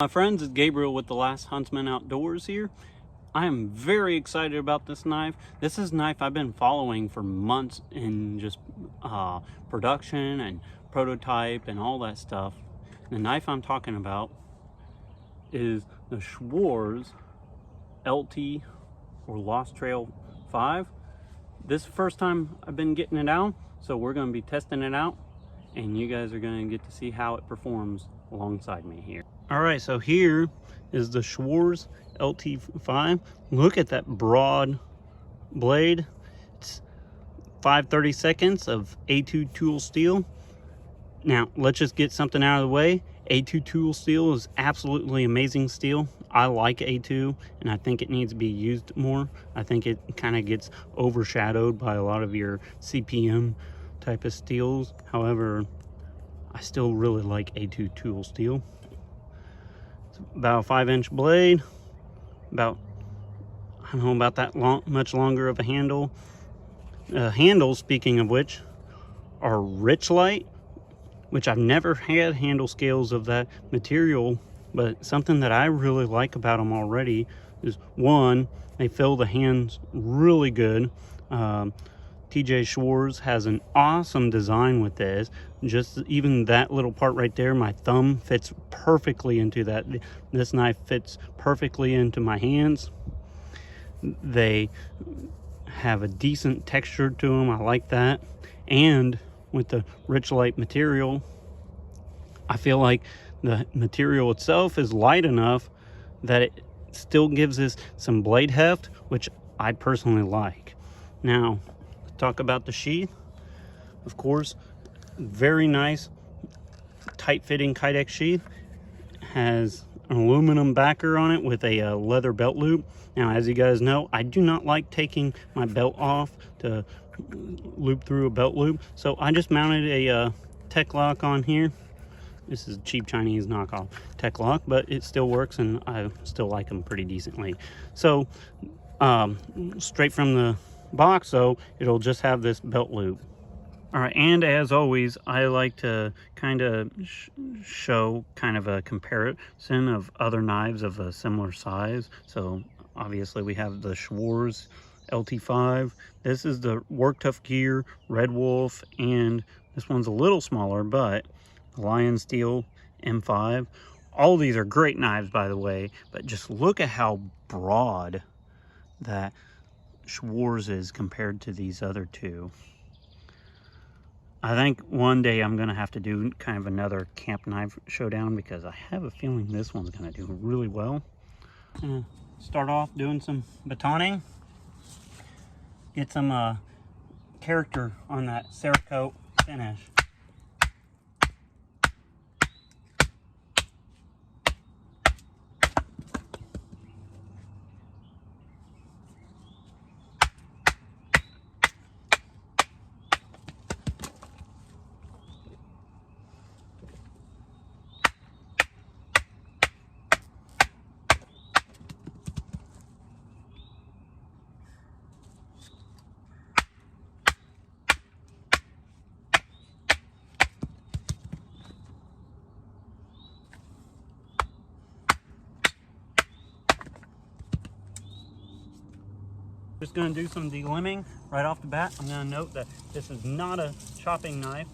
My friends, it's Gabriel with The Last Huntsman Outdoors here. I am very excited about this knife. This is a knife I've been following for months in just production and prototype and all that stuff. The knife I'm talking about is the Schwarz LT or Lost Trail 5. This is the first time I've been getting it out, so we're going to be testing it out and you guys are going to get to see how it performs alongside me here. All right, so here is the Schwarz LT5. Look at that broad blade. It's 5/32 of A2 tool steel. Now, let's just get something out of the way. A2 tool steel is absolutely amazing steel. I like A2, and I think it needs to be used more. I think it kind of gets overshadowed by a lot of your CPM type of steels. However, I still really like A2 tool steel. It's about a 5-inch blade, about, I don't know, about that much longer of a handle. Handles, speaking of which, are Richlite, which I've never had handle scales of that material, but something that I really like about them already is, one, they fill the hands really good. TJ Schwarz has an awesome design with this. Just even that little part right there, my thumb fits perfectly into that. This knife fits perfectly into my hands. They have a decent texture to them. I like that. And with the Richlite material, I feel like the material itself is light enough that it still gives us some blade heft, which I personally like. Now, talk about the sheath. Of course, very nice tight-fitting Kydex sheath. Has an aluminum backer on it with a leather belt loop. Now, as you guys know, I do not like taking my belt off to loop through a belt loop, so I just mounted a tech lock on here. This is a cheap Chinese knockoff tech lock, but it still works and I still like them pretty decently. So straight from the box, so it'll just have this belt loop. All right, and as always, I like to kind of show kind of a comparison of other knives of a similar size. So obviously we have the Schwarz LT5. This is the Work Tough Gear Red Wolf, and this one's a little smaller, but the Lion Steel M5. All these are great knives, by the way, but just look at how broad that Schwarz is compared to these other two. I think one day I'm going to have to do kind of another camp knife showdown because I have a feeling this one's going to do really well. Start off doing some batoning. Get some character on that Cerakote finish. Just going to do some delimbing right off the bat. I'm going to note that this is not a chopping knife,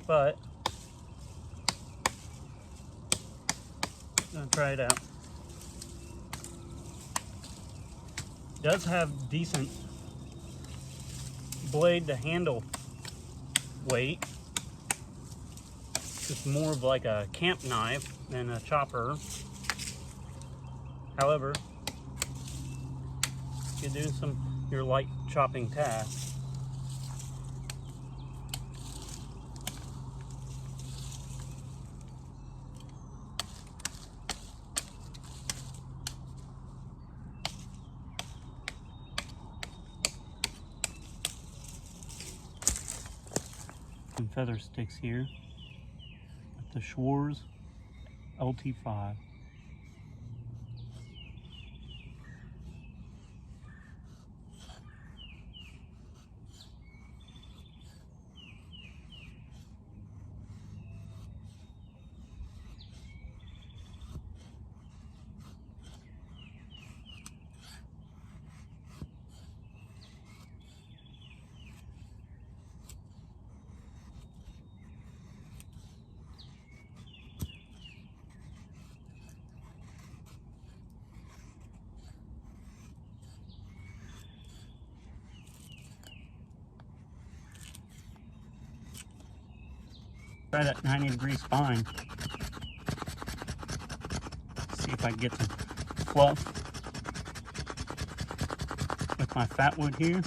but I'm going to try it out. It does have decent blade to handle weight. It's more of like a camp knife than a chopper. However, you do your light chopping tasks. Some feather sticks here with the Schwarz LT5. Try that 90-degree spine. See if I can get some fluff with my fat wood here.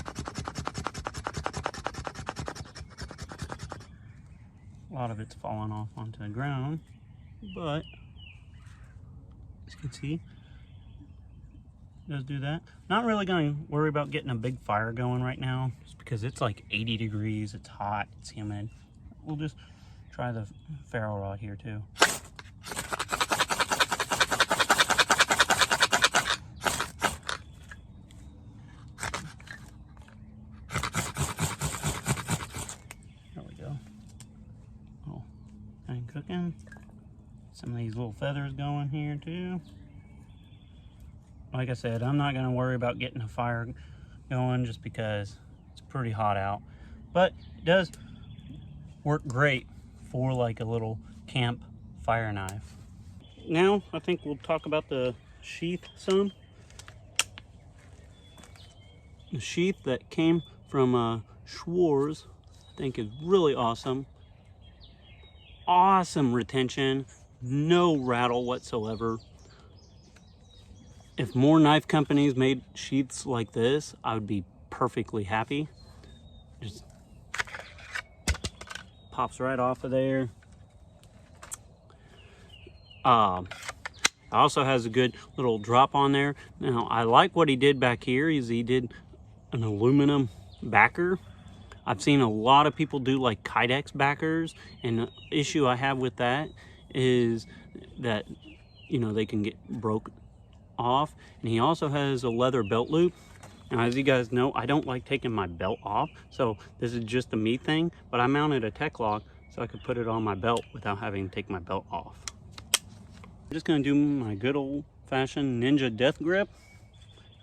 A lot of it's fallen off onto the ground, but as you can see, it does do that. Not really going to worry about getting a big fire going right now, just because it's like 80 degrees, it's hot, it's humid. We'll just try the ferro rod here too. There we go. Oh, I'm cooking. Some of these little feathers going here too. Like I said, I'm not going to worry about getting a fire going just because it's pretty hot out. But it does work great for like a little camp fire knife. Now I think we'll talk about the sheath some. The sheath that came from Schwarz, I think is really awesome. Awesome retention, no rattle whatsoever. If more knife companies made sheaths like this, I would be perfectly happy. Just pops right off of there. It also has a good little drop on there. Now, I like what he did back here. He did an aluminum backer. I've seen a lot of people do like Kydex backers, and the issue I have with that is that, you know, they can get broke off. And he also has a leather belt loop. Now, as you guys know, I don't like taking my belt off, so this is just a me thing, but I mounted a tech lock so I could put it on my belt without having to take my belt off. I'm just going to do my good old-fashioned Ninja death grip,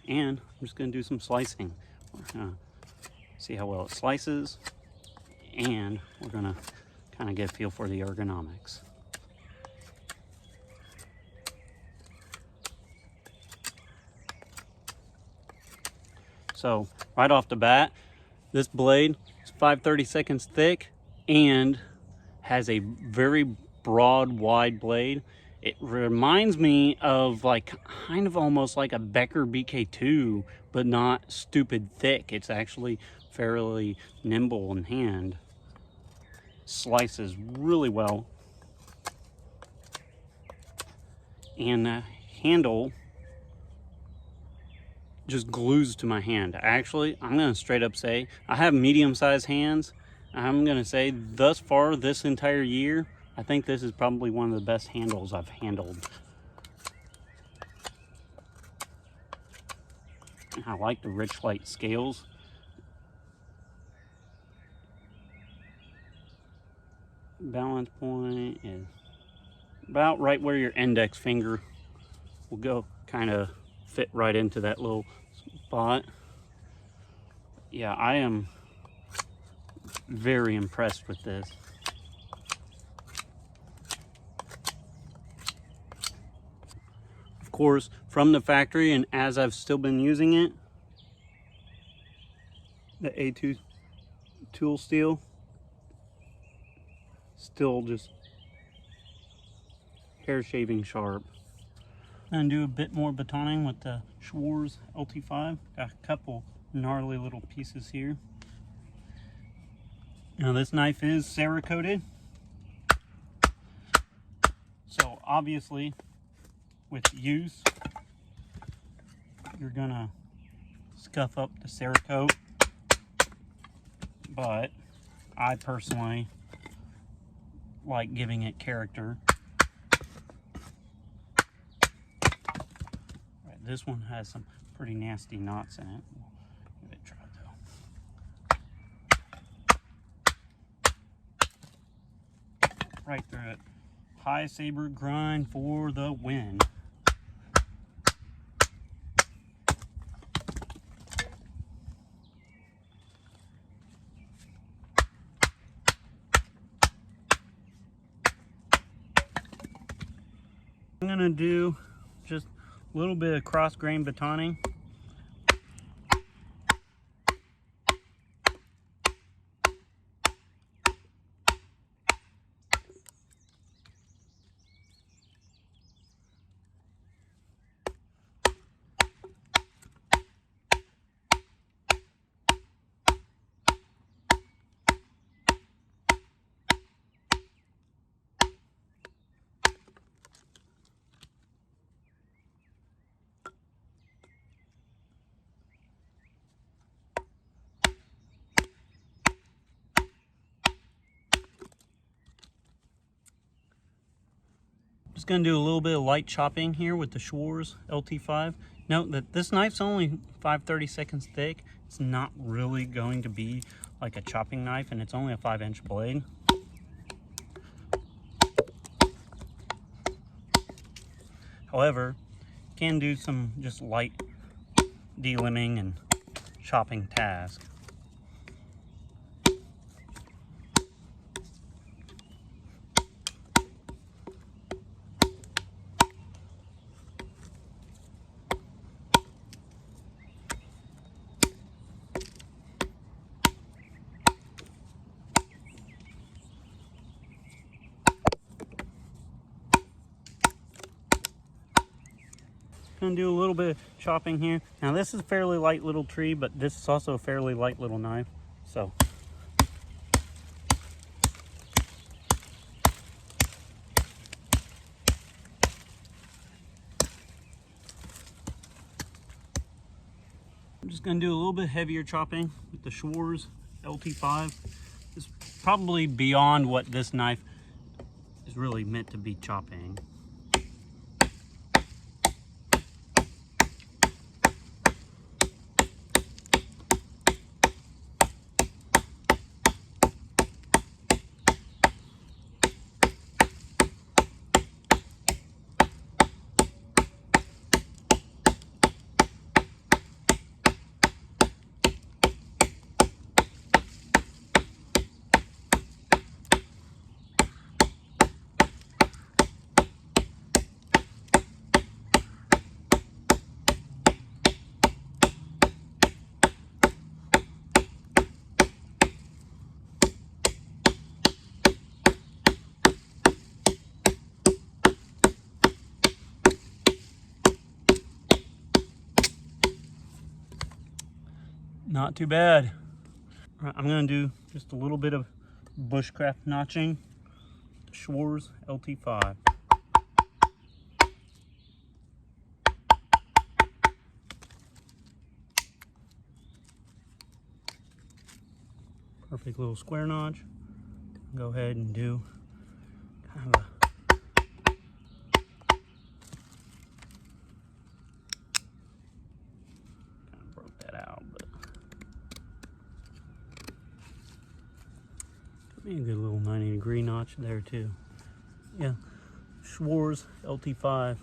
and I'm just going to do some slicing. We're going to see how well it slices, and we're going to kind of get a feel for the ergonomics. So right off the bat, this blade is 5/32 thick and has a very broad, wide blade. It reminds me of like kind of almost like a Becker BK2, but not stupid thick. It's actually fairly nimble in hand. Slices really well. And the handle just glues to my hand. Actually, I'm gonna straight up say, I have medium-sized hands. I'm gonna say thus far this entire year, I think this is probably one of the best handles I've handled. I like the rich light scales. Balance point is about right where your index finger will go, kind of fit right into that little spot. Yeah, I am very impressed with this. Of course, from the factory, and as I've still been using it, the A2 tool steel still just hair shaving sharp. I'm gonna do a bit more batoning with the Schwarz LT5. Got a couple gnarly little pieces here. Now this knife is Cerakoted, so obviously with use you're gonna scuff up the Cerakote, but I personally like giving it character. This one has some pretty nasty knots in it. We'll give it a try though. Right through it. High saber grind for the win. I'm gonna do just a little bit of cross grain batoning. Just gonna do a little bit of light chopping here with the Schwarz LT5. Note that this knife's only 5/32 thick. It's not really going to be like a chopping knife, and it's only a 5-inch blade. However, can do some just light delimbing and chopping tasks. Gonna do a little bit of chopping here. Now this is a fairly light little tree, but this is also a fairly light little knife. So I'm just gonna do a little bit heavier chopping with the Schwarz LT5. It's probably beyond what this knife is really meant to be chopping. Not too bad. All right, I'm gonna do just a little bit of bushcraft notching. Schwarz LT5. Perfect little square notch. Go ahead and do kind of a maybe a good little 90-degree notch there too. Yeah, Schwarz LT5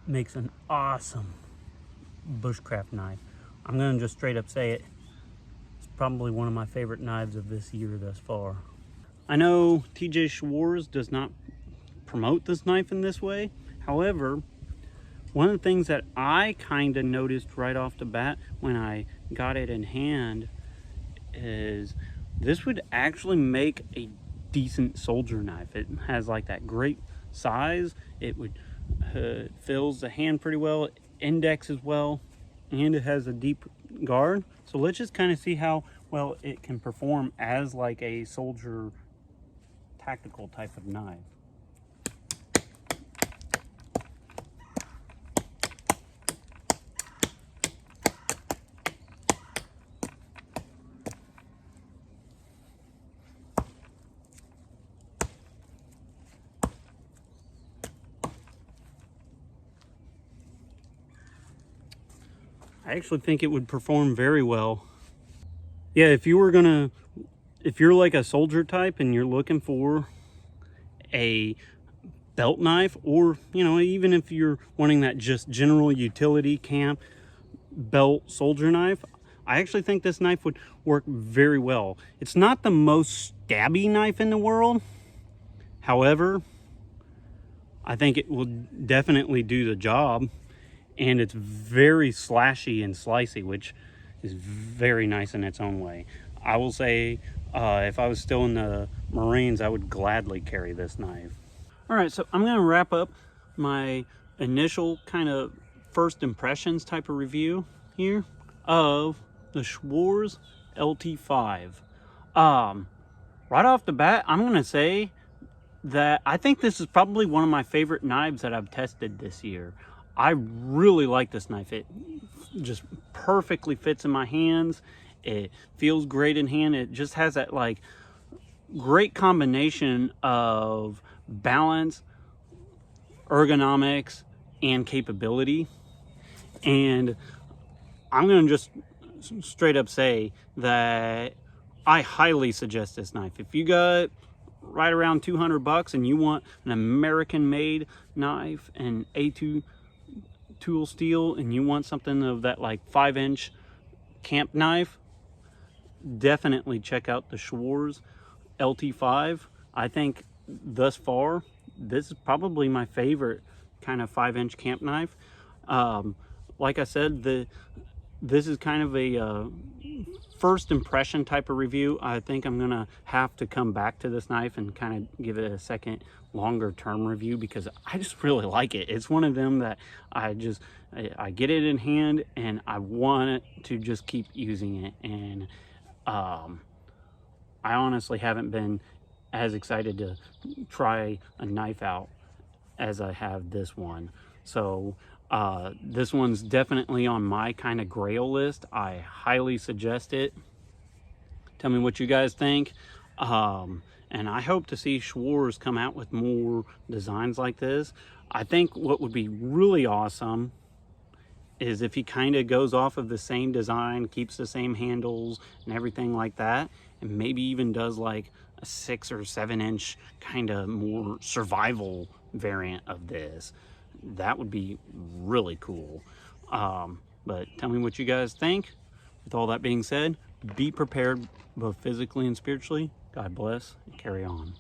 makes an awesome bushcraft knife. I'm gonna just straight up say it. It's probably one of my favorite knives of this year thus far. I know TJ Schwarz does not promote this knife in this way. However, one of the things that I kind of noticed right off the bat when I got it in hand is this would actually make a decent soldier knife. It has like that great size. It would fills the hand pretty well, indexes well, and it has a deep guard. So let's just kind of see how well it can perform as like a soldier tactical type of knife. I actually think it would perform very well. Yeah, if you're like a soldier type and you're looking for a belt knife, or even if you're wanting that just general utility camp belt soldier knife, I actually think this knife would work very well. It's not the most stabby knife in the world. However, I think it will definitely do the job. And it's very slashy and slicey, which is very nice in its own way. I will say, if I was still in the Marines, I would gladly carry this knife. All right, so I'm gonna wrap up my initial kind of first impressions type of review here of the Schwarz LT5. Right off the bat, I'm gonna say that I think this is probably one of my favorite knives that I've tested this year. I really like this knife. It just perfectly fits in my hands. It feels great in hand. It just has that like great combination of balance, ergonomics and capability. And I'm going to just straight up say that I highly suggest this knife. If you got right around 200 bucks and you want an American made knife and A2 tool steel, and you want something of that like 5-inch camp knife, definitely check out the Schwarz LT5. I think thus far, this is probably my favorite kind of 5-inch camp knife. Like I said, this is kind of a first impression type of review. I think I'm gonna have to come back to this knife and kind of give it a second longer term review, because I just really like it. It's one of them that I get it in hand and I want to just keep using it. And I honestly haven't been as excited to try a knife out as I have this one. So this one's definitely on my kind of grail list. I highly suggest it. Tell me what you guys think. And I hope to see Schwarz come out with more designs like this. I think what would be really awesome is if he kind of goes off of the same design, keeps the same handles and everything like that, and maybe even does like a 6 or 7-inch kind of more survival variant of this. That would be really cool. But tell me what you guys think. With all that being said, be prepared both physically and spiritually. God bless, and carry on.